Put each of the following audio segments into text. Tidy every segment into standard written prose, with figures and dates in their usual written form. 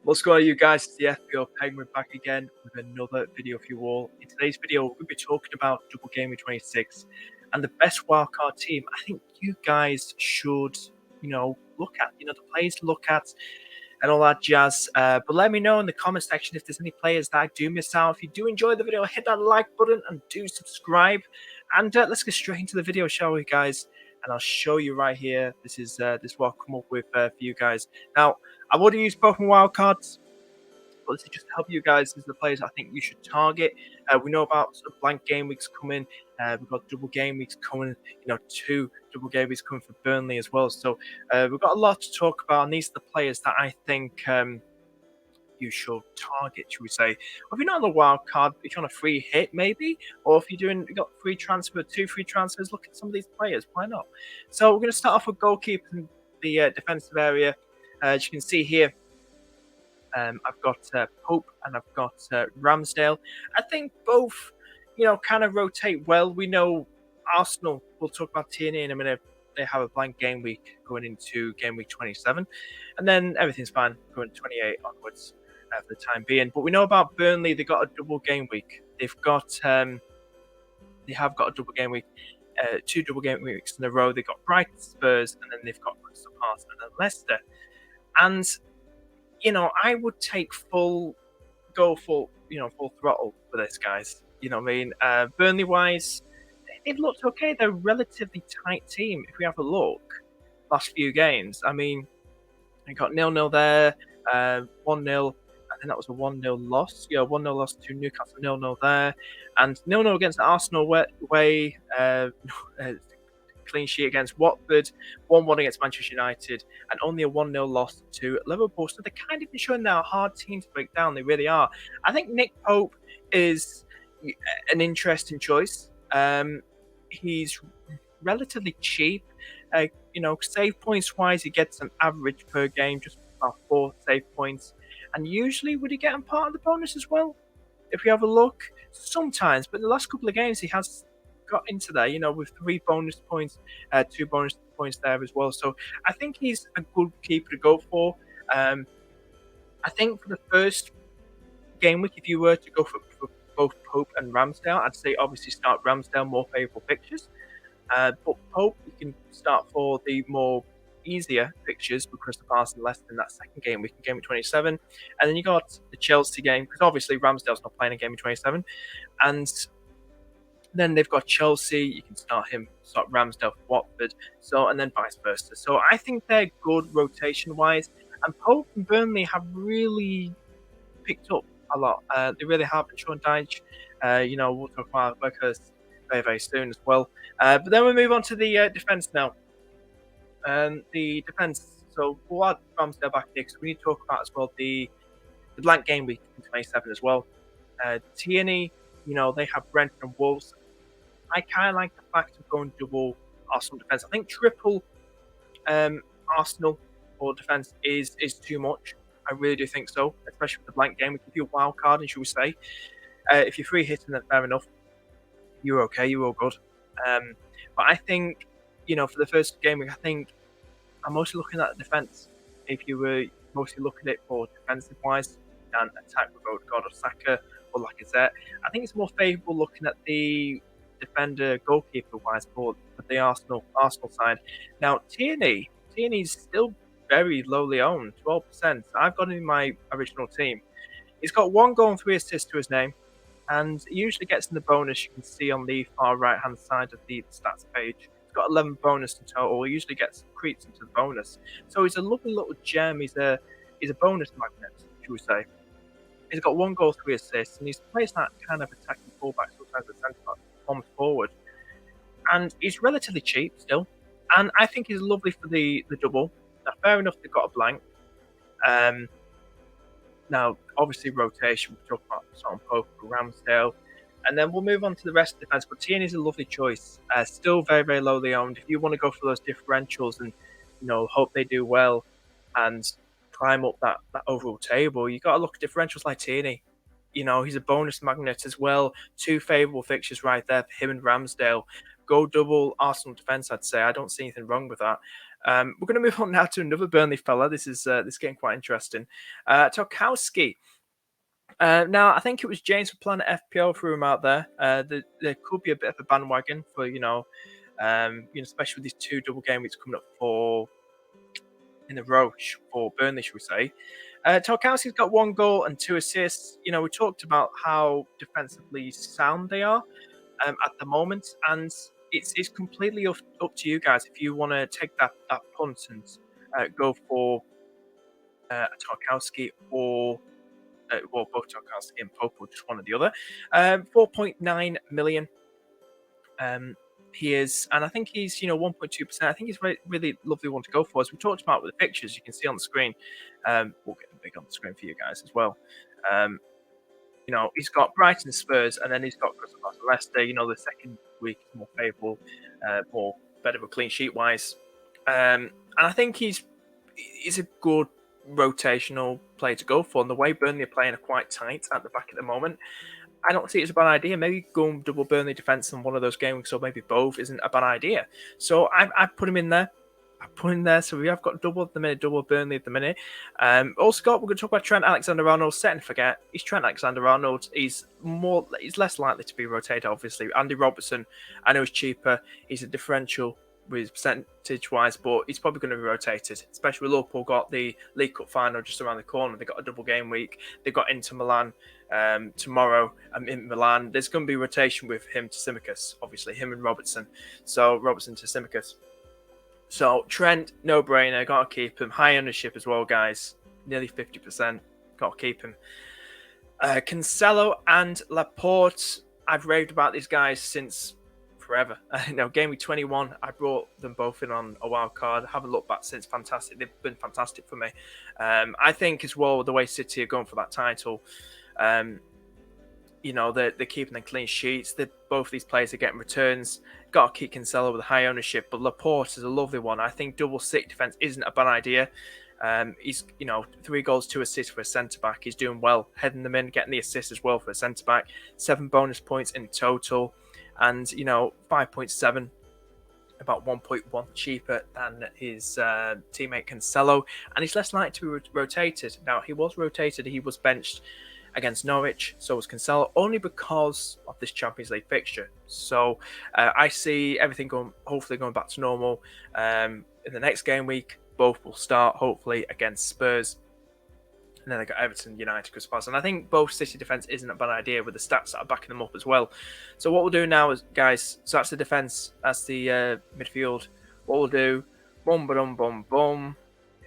What's going on, you guys? It's the FPL Penguin back again with another video for you all. In today's video, we're going to be talking about Double GW26 and the best wildcard team I think you guys should, look at, the players to look at and all that jazz. But let me know in the comment section if there's any players that I do miss out. If you do enjoy the video, hit that like button and do subscribe. And let's get straight into the video, shall we, guys? And I'll show you right here. This is what I've come up with for you guys. Now, I've already used both my wildcards, but this is just to help you guys. These are the players I think you should target. We know about sort of blank game weeks coming. We've got double game weeks coming. 2 double game weeks coming for Burnley as well. So we've got a lot to talk about, and these are the players that I think you should target, should we say. Or if you're not on the wild card, if you're on a free hit, maybe, or if you got free transfer, 2 free transfers, look at some of these players. Why not? So we're going to start off with goalkeepers in the defensive area. As you can see here, I've got Pope and I've got Ramsdale. I think both, kind of rotate well. We know Arsenal, we'll talk about Tierney in a minute. They have a blank game week going into game week 27, and then everything's fine going 28 onwards for the time being. But we know about Burnley; they got a double game week. They have got a double game week, 2 double game weeks in a row. They got Brighton, Spurs, and then they've got Crystal Palace and then Leicester. And I would take full throttle for this, guys. You know what I mean? Burnley wise, they've looked okay. They're a relatively tight team. If we have a look, last few games, I mean, we got 0-0 there, 1-0. I think that was a 1-0 loss. Yeah, 1-0 loss to Newcastle, 0-0 there, and 0-0 against Arsenal away. Clean sheet against Watford, 1-1 against Manchester United, and only a 1-0 loss to Liverpool. So they're kind of showing they're a hard team to break down. They really are. I think Nick Pope is an interesting choice. He's relatively cheap. Save points wise, he gets an average per game, just about 4 save points. And usually, would he get him part of the bonus as well? If we have a look, sometimes, but the last couple of games he has got into there, with 3 bonus points, 2 bonus points there as well. So I think he's a good keeper to go for. I think for the first game week, if you were to go for both Pope and Ramsdale, I'd say obviously start Ramsdale, more favourable fixtures. But Pope, you can start for the more easier fixtures with Crystal Palace and Leicester in that second game week in game week 27. And then you got the Chelsea game, because obviously Ramsdale's not playing in game week 27. And then they've got Chelsea. You can start Ramsdale for Watford. And then vice versa. So I think they're good rotation-wise. And Pope and Burnley have really picked up a lot. They really have. And Sean Dyche, we'll talk about Weghorst very, very soon as well. But then we move on to the defence now. The defence. So we'll add Ramsdale back here, because we need to talk about as well the blank game week in 27 as well. Tierney, they have Brentford and Wolves. I kind of like the fact of going double Arsenal defence. I think triple Arsenal for defence is too much. I really do think so, especially with the blank game. If you're a wild card, and should we say, if you're free hitting, then fair enough. You're okay. You're all good. But I think, for the first game, I think I'm mostly looking at the defence. If you were mostly looking at it for defensive wise and attack with Odegaard or Saka or Lacazette, I think it's more favourable looking at the defender goalkeeper wise for the Arsenal side. Now Tierney's still very lowly owned, 12%. I've got him in my original team. He's got 1 goal and 3 assists to his name, and he usually gets in the bonus. You can see on the far right hand side of the stats page. He's got 11 bonus in total. He usually creeps into the bonus. So he's a lovely little gem. He's a bonus magnet, should we say. He's got 1 goal, 3 assists, and he's plays that kind of attacking fullback, sometimes a centre back, bombs forward. And he's relatively cheap still. And I think he's lovely for the double. Now, fair enough, they've got a blank. Now, obviously, rotation, we'll talk about Son, Pope, Ramsdale. And then we'll move on to the rest of the defence. But Tierney's a lovely choice. Still very, very lowly owned. If you want to go for those differentials and, hope they do well and climb up that overall table, you got to look at differentials like Tierney. He's a bonus magnet as well. 2 favourable fixtures right there for him and Ramsdale. Go double Arsenal defence, I'd say. I don't see anything wrong with that. We're going to move on now to another Burnley fella. This is getting quite interesting. Tarkowski. Now, I think it was James for Planet FPL threw him out there. There could be a bit of a bandwagon for especially with these two double game weeks coming up for in a row for Burnley, should we say? Tarkowski's got 1 goal and 2 assists. We talked about how defensively sound they are at the moment, and it's completely up to you guys if you want to take that punt and go for Tarkowski or both Tarkowski and Pope, or just one or the other. 4.9 million. He is, and I think he's 1.2%. I think he's really lovely one to go for. As we talked about with the pictures, you can see on the screen. We'll get them big on the screen for you guys as well. He's got Brighton, Spurs, and then he's got Crystal Palace, Leicester. The second week is more favourable, more better of a clean sheet wise. And I think he's a good rotational player to go for. And the way Burnley are playing are quite tight at the back at the moment, I don't see it as a bad idea. Maybe going double Burnley defence on one of those games, or maybe both, isn't a bad idea. So I put him in there. So we have got double at the minute, double Burnley at the minute. Also, we're going to talk about Trent Alexander-Arnold. Set and forget, he's Trent Alexander-Arnold. He's less likely to be rotated, obviously. Andy Robertson, I know he's cheaper. He's a differential with percentage-wise, but he's probably going to be rotated, especially with Liverpool got the League Cup final just around the corner. They've got a double game week. They've got Inter Milan tomorrow in Milan. There's going to be rotation with him to Tsimikas, obviously, him and Robertson. So Robertson to Tsimikas. So Trent, no brainer, got to keep him. High ownership as well, guys. Nearly 50%. Got to keep him. Cancelo and Laporte. I've raved about these guys since forever. Game week 21, I brought them both in on a wild card. Haven't looked back since. Fantastic. They've been fantastic for me. I think as well, the way City are going for that title, they're keeping them clean sheets. Both these players are getting returns. Got to keep Cancelo with high ownership, but Laporte is a lovely one. I think double six defense isn't a bad idea. He's 3 goals, 2 assists for a centre back. He's doing well, heading them in, getting the assist as well for a centre back. 7 bonus points in total, and 5.7, about 1.1 cheaper than his teammate Cancelo, and he's less likely to be rotated. Now, he was rotated. He was benched against Norwich, so was Cancelo, only because of this Champions League fixture. So I see everything hopefully going back to normal in the next game week. Both will start hopefully against Spurs, and then they got Everton, United, Crystal Palace, and I think both City defense isn't a bad idea with the stats that are backing them up as well. So what we'll do now is, guys, so that's the defense, that's the midfield. What we'll do, boom, boom, boom, boom.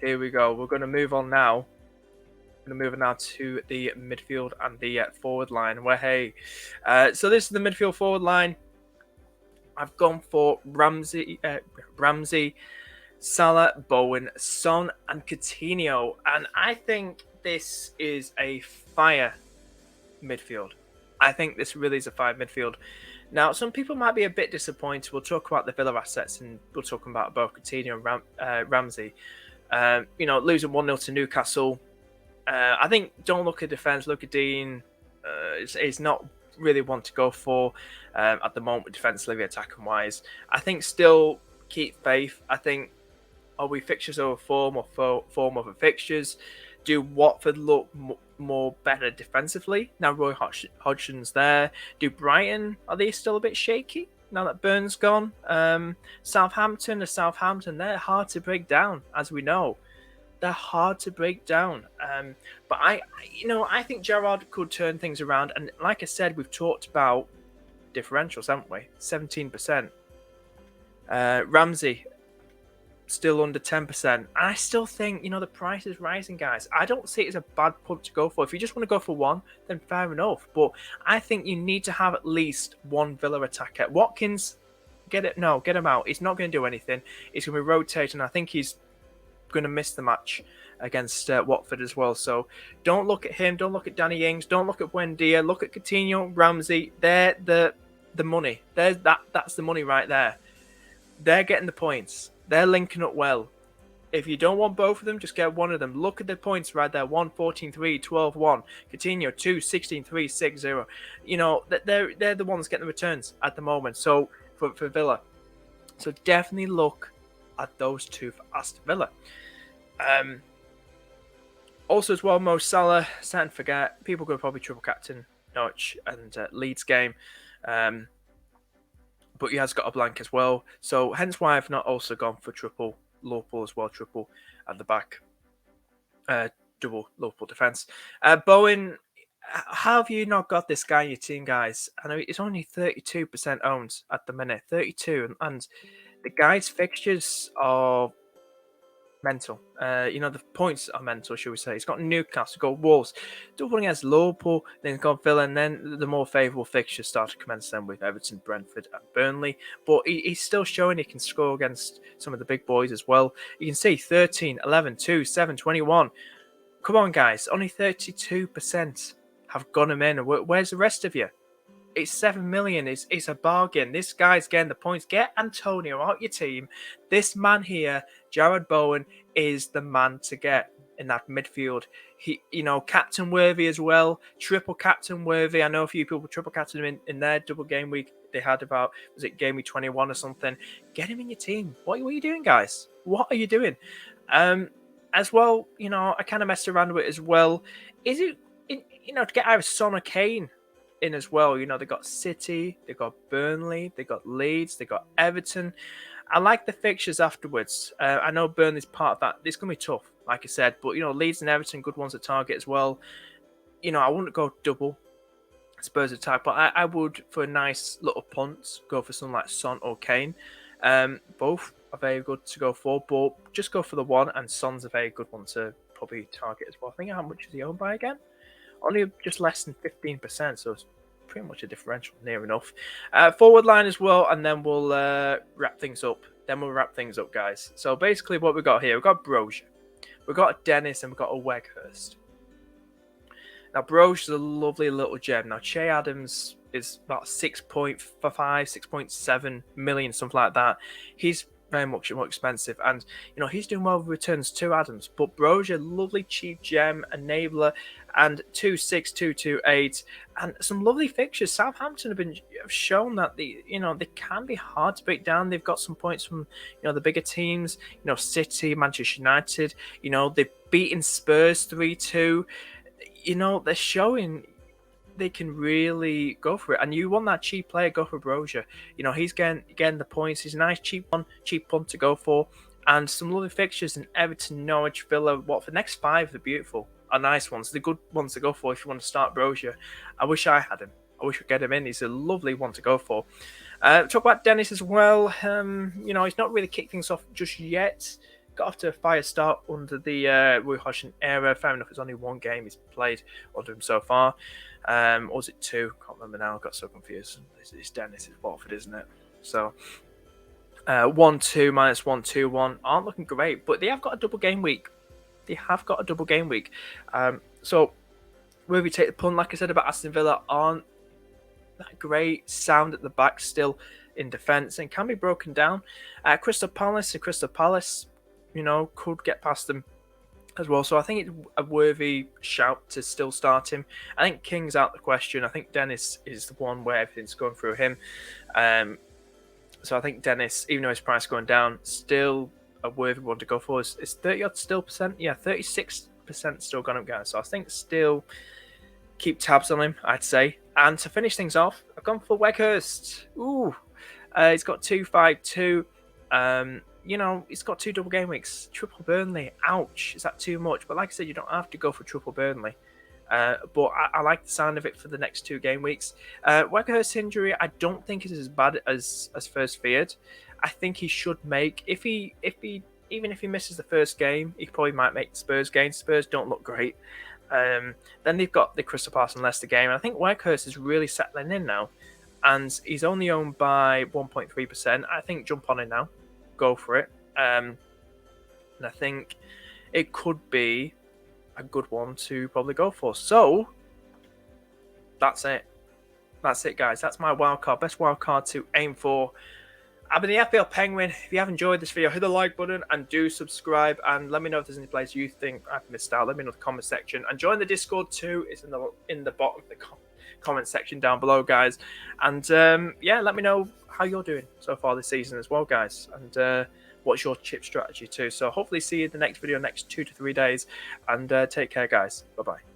Here we go. We're going to move on now. Going to move now to the midfield and the forward line. So this is the midfield forward line. I've gone for Ramsey, Salah, Bowen, Son, and Coutinho, and I think this is a fire midfield. I think this really is a fire midfield. Now, some people might be a bit disappointed. We'll talk about the Villa assets, and we'll talk about both Coutinho and Ramsey. Losing 1-0 to Newcastle. I think don't look at defence. Look at Dean. It's not really one to go for at the moment, defensively, attacking wise. I think still keep faith. I think are we fixtures over form or form over fixtures? Do Watford look more better defensively now? Roy Hodgson's there. Do Brighton, are they still a bit shaky now that Burns gone? Southampton, they're hard to break down, as we know. They're hard to break down. But I think Gerrard could turn things around. And like I said, we've talked about differentials, haven't we? 17%. Ramsey, still under 10%. And I still think, the price is rising, guys. I don't see it as a bad punt to go for. If you just want to go for one, then fair enough. But I think you need to have at least one Villa attacker. Watkins, get him out. He's not going to do anything. He's going to be rotating. I think he's going to miss the match against Watford as well. So don't look at him. Don't look at Danny Ings. Don't look at Buendia. Look at Coutinho, Ramsey. They're the money. That's the money right there. They're getting the points. They're linking up well. If you don't want both of them, just get one of them. Look at the points right there. 1, 14-3, 12-1. Coutinho, 2, 16-3, 6-0. They're the ones getting the returns at the moment. So for Villa. So definitely look add those two for Aston Villa. Also, as well, Mo Salah, starting to forget, people could probably triple captain Norwich and Leeds game. But he has got a blank as well. So, hence why I've not also gone for triple Liverpool as well, triple at the back. Double Liverpool defence. Bowen, how have you not got this guy in your team, guys? I know it's only 32% owned at the minute, 32, and the guy's fixtures are mental. The points are mental, should we say. He's got Newcastle, he's got Wolves, double against Liverpool, then he's got Villa, and then the more favourable fixtures start to commence then with Everton, Brentford, and Burnley. But he's still showing he can score against some of the big boys as well. You can see 13, 11, 2, 7, 21. Come on, guys. Only 32% have gone him in. Where's the rest of you? It's 7 million. It's a bargain. This guy's getting the points. Get Antonio out your team. This man here, Jared Bowen, is the man to get in that midfield. He, captain worthy as well. Triple captain worthy. I know a few people triple captain him in their double game week. They had about, was it game week 21 or something? Get him in your team. What are you doing, guys? What are you doing? As well, I kind of messed around with it as well. Is it, to get either Son or Kane in as well? They got City, they got Burnley, they got Leeds, they got Everton. I like the fixtures afterwards. I know Burnley's part of that. It's going to be tough, like I said. But, Leeds and Everton, good ones to target as well. I wouldn't go double Spurs attack, but I would, for a nice little punt, go for something like Son or Kane. Both are very good to go for, but just go for the one, and Son's a very good one to probably target as well. I think how much is he owned by again? Only just less than 15%, so it's pretty much a differential, near enough. Forward line as well, and then we'll wrap things up. Guys. So basically what we've got here, we've got Brozier, we've got Dennis, and we've got a Weghorst. Now, Brozier's a lovely little gem. Now, Che Adams is about 6.5, 6.7 million, something like that. He's very much more expensive, and he's doing well with returns to Adams. But Brozier, lovely cheap gem, enabler, and 2.6, 2.28, and some lovely fixtures. Southampton have shown that they can be hard to break down. They've got some points from the bigger teams, City, Manchester United. They've beaten Spurs 3-2. They're showing they can really go for it. And you want that cheap player, go for Brozier. He's getting the points. He's a nice cheap punt to go for. And some lovely fixtures in Everton, Norwich, Villa, Watford. The next 5 are beautiful, are nice ones. They're good ones to go for if you want to start Brozier. I wish I had him. I wish we'd get him in. He's a lovely one to go for. Talk about Dennis as well. He's not really kicked things off just yet. Got off to a fire start under the Rui Hodgson era. Fair enough, it's only one game he's played under him so far. Or was it 2? Can't remember now. I got so confused. It's Dennis, it's Watford, isn't it? So 1-2 minus 1-2-1 aren't looking great, but they have got a double game week. So where we take the punt, like I said about Aston Villa, aren't that great. Sound at the back still in defence and can be broken down. Crystal Palace, could get past them as well. So I think it's a worthy shout to still start him. I think King's out the question. I think Dennis is the one where everything's going through him. So I think Dennis, even though his price is going down, still a worthy one to go for. It's 30-odd still percent. Yeah, 36% still gone up, guys. So I think still keep tabs on him, I'd say. And to finish things off, I've gone for Weghorst. Ooh. He's got 2.52. He's got 2 double game weeks. Triple Burnley. Ouch. Is that too much? But like I said, you don't have to go for triple Burnley. But I like the sound of it for the next 2 game weeks. Weghorst's injury, I don't think is as bad as first feared. I think he should make, even if he misses the first game, he probably might make the Spurs game. Spurs don't look great. Then they've got the Crystal Palace and Leicester game. And I think Weghorst is really settling in now. And he's only owned by 1.3%. I think jump on it now. Go for it. And I think it could be a good one to probably go for. So that's it. That's it, guys. That's my wildcard. Best wildcard to aim for. I've been the FPL Penguin. If you have enjoyed this video, hit the like button and do subscribe. And let me know if there's any players you think I've missed out. Let me know in the comment section. And join the Discord too. It's in the bottom of the comment section down below, guys. And let me know how you're doing so far this season as well, guys. And what's your chip strategy too. So hopefully see you in the next video next 2 to 3 days, and take care, guys. Bye bye.